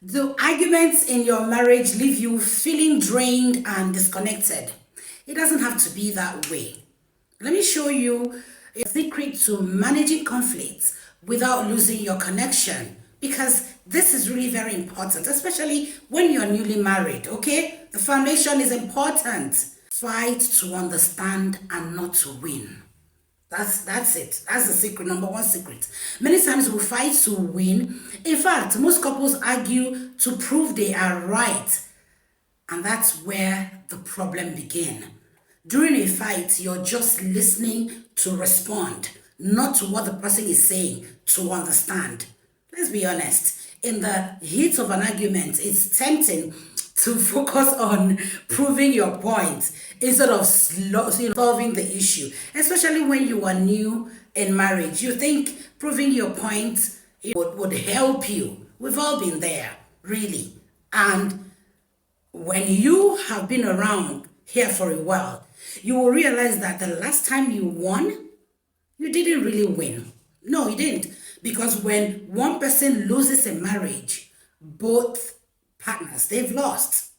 Do arguments in your marriage leave you feeling drained and disconnected? It doesn't have to be that way. Let me show you a secret to managing conflicts without losing your connection, because this is really very important, especially when you're newly married, okay? The foundation is important. Fight to understand and not to win. That's it. That's the secret, number one secret. Many times we fight to win. In fact, most couples argue to prove they are right. And that's where the problem begins. During a fight, you're just listening to respond, not to what the person is saying to understand. Let's be honest. In the heat of an argument, it's tempting to focus on proving your point instead of solving the issue, especially when you are new in marriage. You think proving your point would help you. We've all been there, really. And when you have been around here for a while, you will realize that the last time you won, you didn't really win. No, you didn't. Because when one person loses a marriage, both partners, they've lost.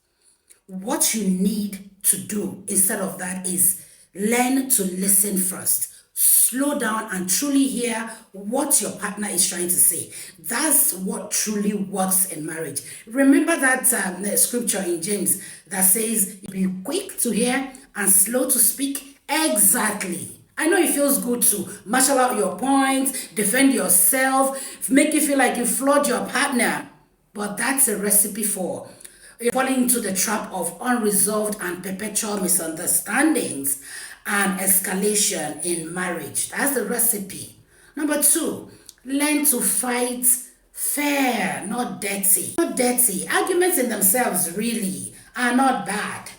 What you need to do instead of that is learn to listen first. Slow down and truly hear what your partner is trying to say. That's what truly works in marriage. Remember that scripture in James that says, be quick to hear and slow to speak? Exactly. I know it feels good to marshal out your points, defend yourself, make you feel like you flawed your partner. But that's a recipe for falling into the trap of unresolved and perpetual misunderstandings and escalation in marriage. That's the recipe. Number two, learn to fight fair, not dirty. Not dirty. Arguments in themselves really are not bad.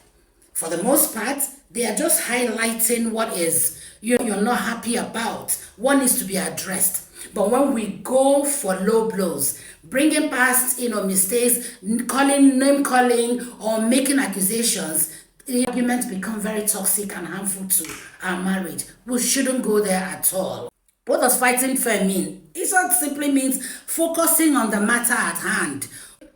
For the most part, they are just highlighting what is you're not happy about, what needs to be addressed. But when we go for low blows, bringing past mistakes, name calling, or making accusations, the arguments become very toxic and harmful to our marriage. We shouldn't go there at all. What does fighting fair mean? It just simply means focusing on the matter at hand,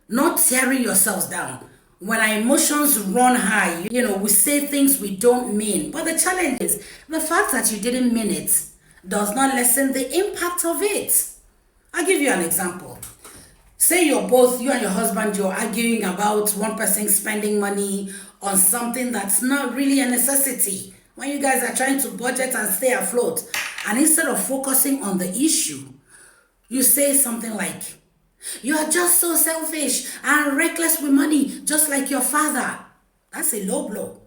not tearing yourselves down. When our emotions run high, we say things we don't mean. But the challenge is the fact that you didn't mean it does not lessen the impact of it. I'll give you an example. Say you and your husband, you're arguing about one person spending money on something that's not really a necessity. When you guys are trying to budget and stay afloat, and instead of focusing on the issue, you say something like, you are just so selfish and reckless with money, just like your father. That's a low blow.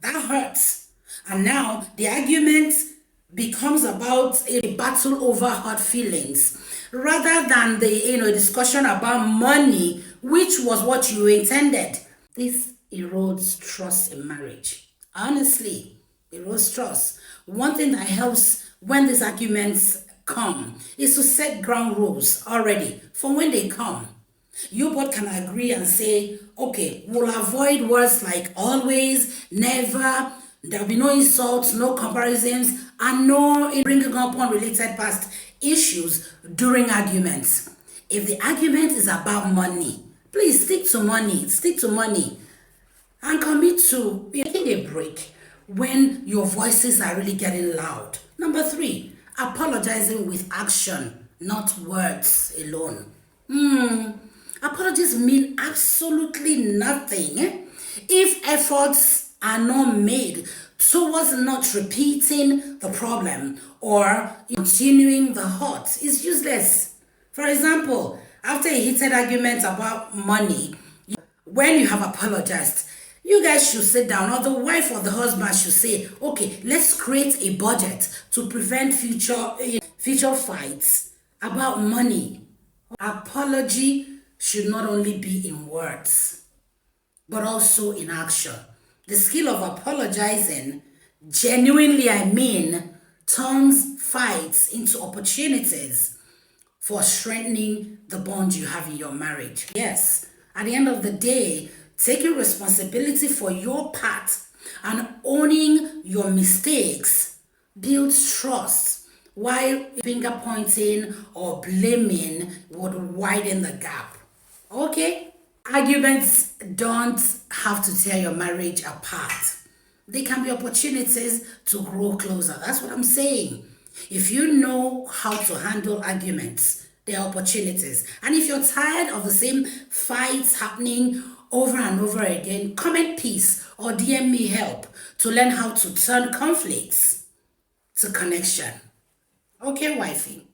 That hurts. And now the argument becomes about a battle over hurt feelings rather than the discussion about money, which was what you intended. This erodes trust in marriage. Honestly, erodes trust. One thing that helps when these arguments come is to set ground rules already for when they come. You both can agree and say, okay, we'll avoid words like always, never, there'll be no insults, no comparisons, and no bringing up unrelated past issues during arguments. If the argument is about money, please stick to money, and commit to taking a break when your voices are really getting loud. Number three, apologizing with action, not words alone. Apologies mean absolutely nothing if efforts are not made towards not repeating the problem or continuing the hurt. It's useless. For example, after a heated argument about money, when you have apologized, you guys should sit down, or the wife or the husband should say, okay, let's create a budget to prevent future fights about money. Apology should not only be in words, but also in action. The skill of apologizing, genuinely turns fights into opportunities for strengthening the bond you have in your marriage. Yes, at the end of the day, taking responsibility for your part and owning your mistakes builds trust, while finger pointing or blaming would widen the gap. Okay? Arguments don't have to tear your marriage apart. They can be opportunities to grow closer. That's what I'm saying. If you know how to handle arguments, there are opportunities. And if you're tired of the same fights happening over and over again, comment peace or DM me help to learn how to turn conflicts to connection. Okay, wifey?